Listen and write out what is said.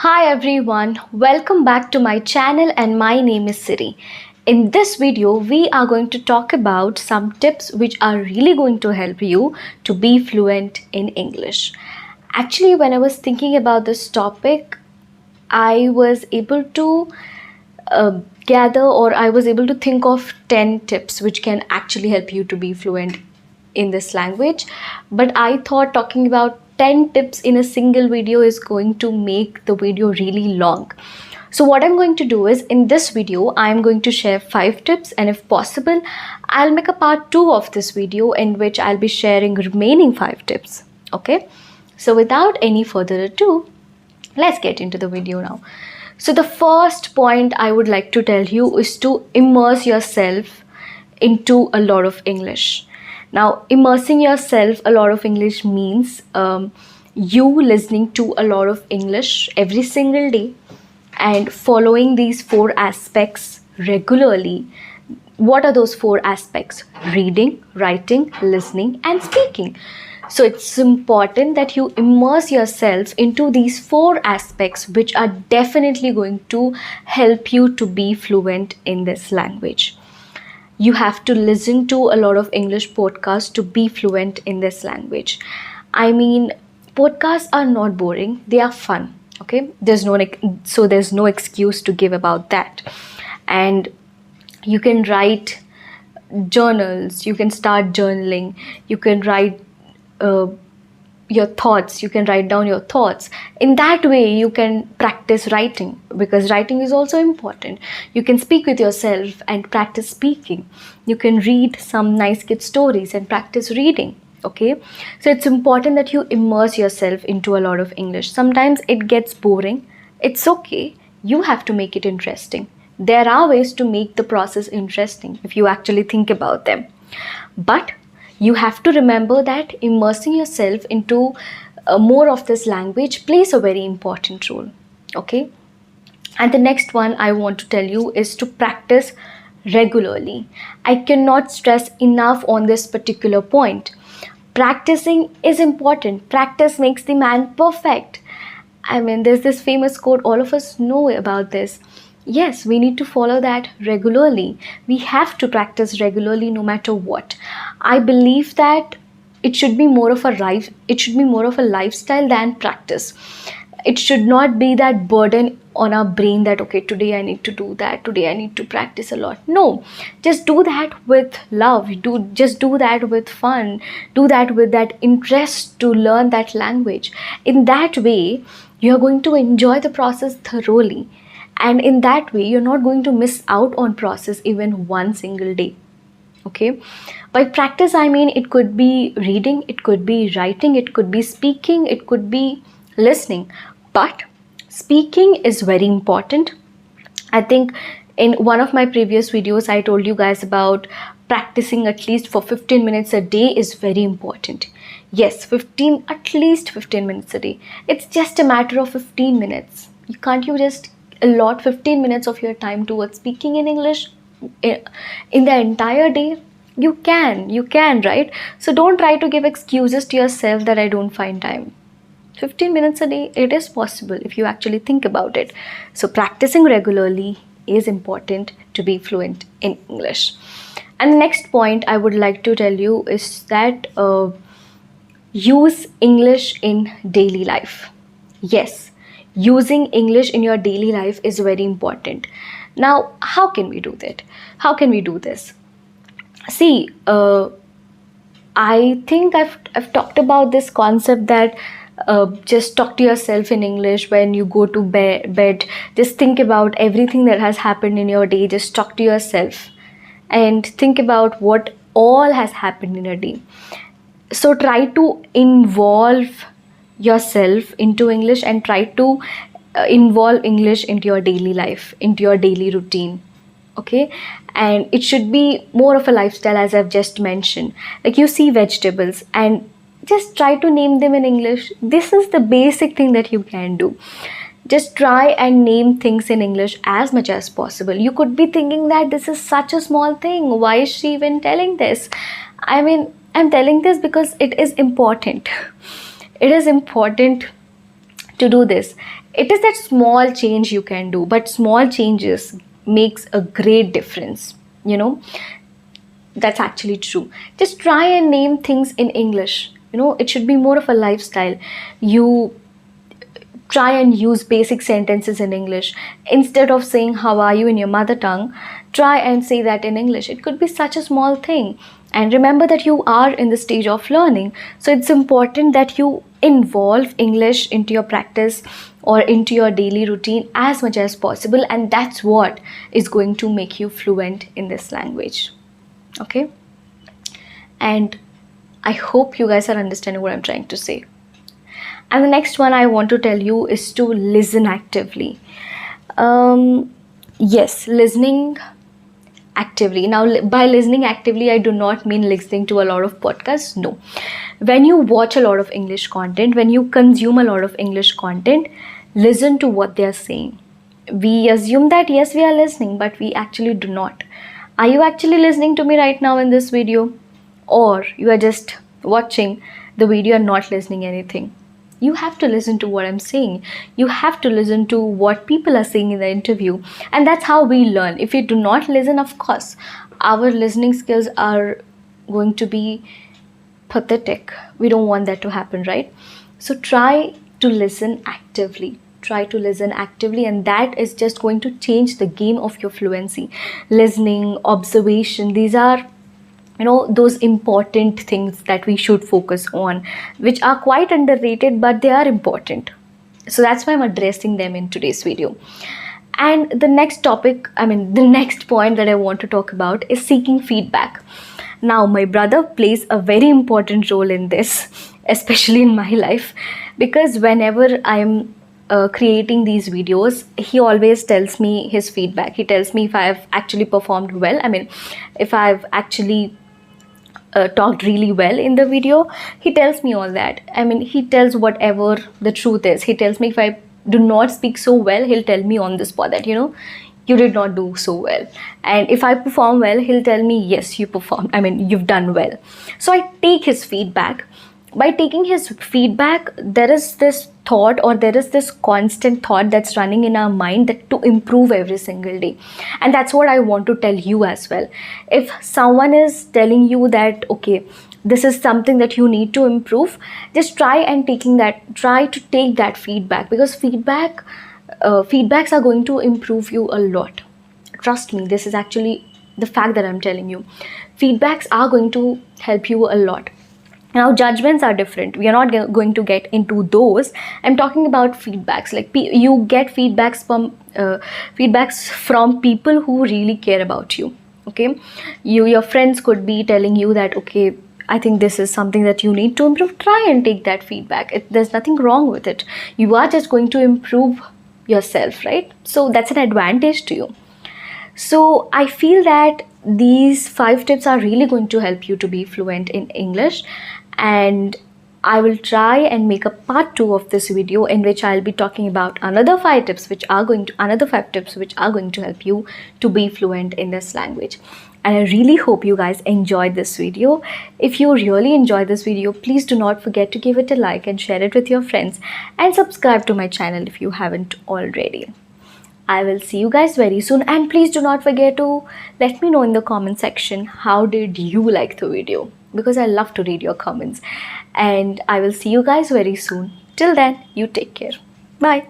Hi everyone, welcome back to my channel and my name is Siri. In this video, we are going to talk about some tips which are really going to help you to be fluent in English. Actually, when I was thinking about this topic, I was able to I was able to think of 10 tips which can actually help you to be fluent in this language. But I thought talking about 10 tips in a single video is going to make the video really long. So what I'm going to do is in this video, I'm going to share 5 tips, and if possible, I'll make a part 2 of this video in which I'll be sharing remaining 5 tips. Okay? So without any further ado, let's get into the video now. So the first point I would like to tell you is to immerse yourself into a lot of English. Now, immersing yourself a lot of English means you listening to a lot of English every single day and following these 4 aspects regularly. What are those 4 aspects? Reading, writing, listening, and speaking. So it's important that you immerse yourself into these 4 aspects, which are definitely going to help you to be fluent in this language. You have to listen to a lot of English podcasts to be fluent in this language. I mean, podcasts are not boring, they are fun. Okay, there's no excuse to give about that. And you can write journals, you can start journaling, you can write your thoughts, you can write down your thoughts. In that way you can practice writing, because writing is also important. You can speak with yourself and practice speaking. You can read some nice kid stories and practice reading. Okay, so it's important that you immerse yourself into a lot of English. Sometimes it gets boring. It's okay, you have to make it interesting. There are ways to make the process interesting if you actually think about them. But you have to remember that immersing yourself into more of this language plays a very important role. Okay, and the next one I want to tell you is to practice regularly. I cannot stress enough on this particular point. Practicing is important. Practice makes the man perfect. I mean, there's this famous quote, all of us know about this. Yes, we need to follow that regularly. We have to practice regularly no matter what. I believe that it should be more of a lifestyle than practice. It should not be that burden on our brain that, okay, today I need to do that, today I need to practice a lot. No, just do that with love. Just do that with fun. Do that with that interest to learn that language. In that way, you're going to enjoy the process thoroughly. And in that way, you're not going to miss out on process even one single day. Okay, by practice I mean it could be reading, it could be writing, it could be speaking, it could be listening. But speaking is very important. I think in one of my previous videos I told you guys about practicing at least for 15 minutes a day is very important. Yes, at least 15 minutes a day. It's just a matter of 15 minutes. You just allot 15 minutes of your time towards speaking in English in the entire day? You can, right? So don't try to give excuses to yourself that I don't find time. 15 minutes a day, it is possible if you actually think about it. So practicing regularly is important to be fluent in English. And the next point I would like to tell you is that use English in daily life. Yes, using English in your daily life is very important. Now, how can we do that? How can we do this? See, I think I've talked about this concept that just talk to yourself in English when you go to bed. Just think about everything that has happened in your day. Just talk to yourself and think about what all has happened in a day. So try to involve yourself into English and try to involve English into your daily life, into your daily routine. Okay, and it should be more of a lifestyle, as I've just mentioned. Like, you see vegetables and just try to name them in English. This is the basic thing that you can do. Just try and name things in English as much as possible. You could be thinking that this is such a small thing. Why is she even telling this? I mean, I'm telling this because it is important. It is important to do this. It is that small change you can do, but small changes makes a great difference, you know. That's actually true. Just try and name things in English. You know, it should be more of a lifestyle. You try and use basic sentences in English. Instead of saying how are you in your mother tongue, try and say that in English. It could be such a small thing. And remember that you are in the stage of learning. So it's important that you involve English into your practice or into your daily routine as much as possible. And that's what is going to make you fluent in this language. Okay? And I hope you guys are understanding what I'm trying to say. And the next one I want to tell you is to listen actively. Yes, listening actively. Now, by listening actively, I do not mean listening to a lot of podcasts. No. When you watch a lot of English content, when you consume a lot of English content, listen to what they are saying. We assume that yes, we are listening, but we actually do not. Are you actually listening to me right now in this video? Or you are just watching the video and not listening anything? You have to listen to what I'm saying. You have to listen to what people are saying in the interview. And that's how we learn. If you do not listen, of course, our listening skills are going to be pathetic. We don't want that to happen, right? So try to listen actively. Try to listen actively, and that is just going to change the game of your fluency. Listening, observation, these are, you know, those important things that we should focus on, which are quite underrated, but they are important. So that's why I'm addressing them in today's video. And the next point that I want to talk about is seeking feedback. Now, my brother plays a very important role in this, especially in my life, because whenever I'm creating these videos, he always tells me his feedback. He tells me if I have actually performed well, if I've actually talked really well in the video. He tells me all that. He tells whatever the truth is. He tells me if I do not speak so well, he'll tell me on the spot that, you know, you did not do so well. And if I perform well, he'll tell me, yes, you performed. You've done well. So I take his feedback. By taking his feedback, there is this thought, or there is this constant thought that's running in our mind that to improve every single day. And that's what I want to tell you as well. If someone is telling you that, okay, this is something that you need to improve, just try to take that feedback, because feedbacks are going to improve you a lot. Trust me, this is actually the fact that I'm telling you. Feedbacks are going to help you a lot. Now, judgments are different. We are not going to get into those. I'm talking about feedbacks. Like you get feedbacks from people who really care about you. Okay, your friends could be telling you that, okay, I think this is something that you need to improve. Try and take that feedback. There's nothing wrong with it. You are just going to improve yourself, right? So that's an advantage to you. So I feel that these 5 tips are really going to help you to be fluent in English. And I will try and make a part 2 of this video, in which I'll be talking about another 5 tips which are going to help you to be fluent in this language. And I really hope you guys enjoyed this video. If you really enjoyed this video, please do not forget to give it a like and share it with your friends, and subscribe to my channel if you haven't already. I will see you guys very soon, and please do not forget to let me know in the comment section how did you like the video, because I love to read your comments. And I will see you guys very soon. Till then, you take care. Bye.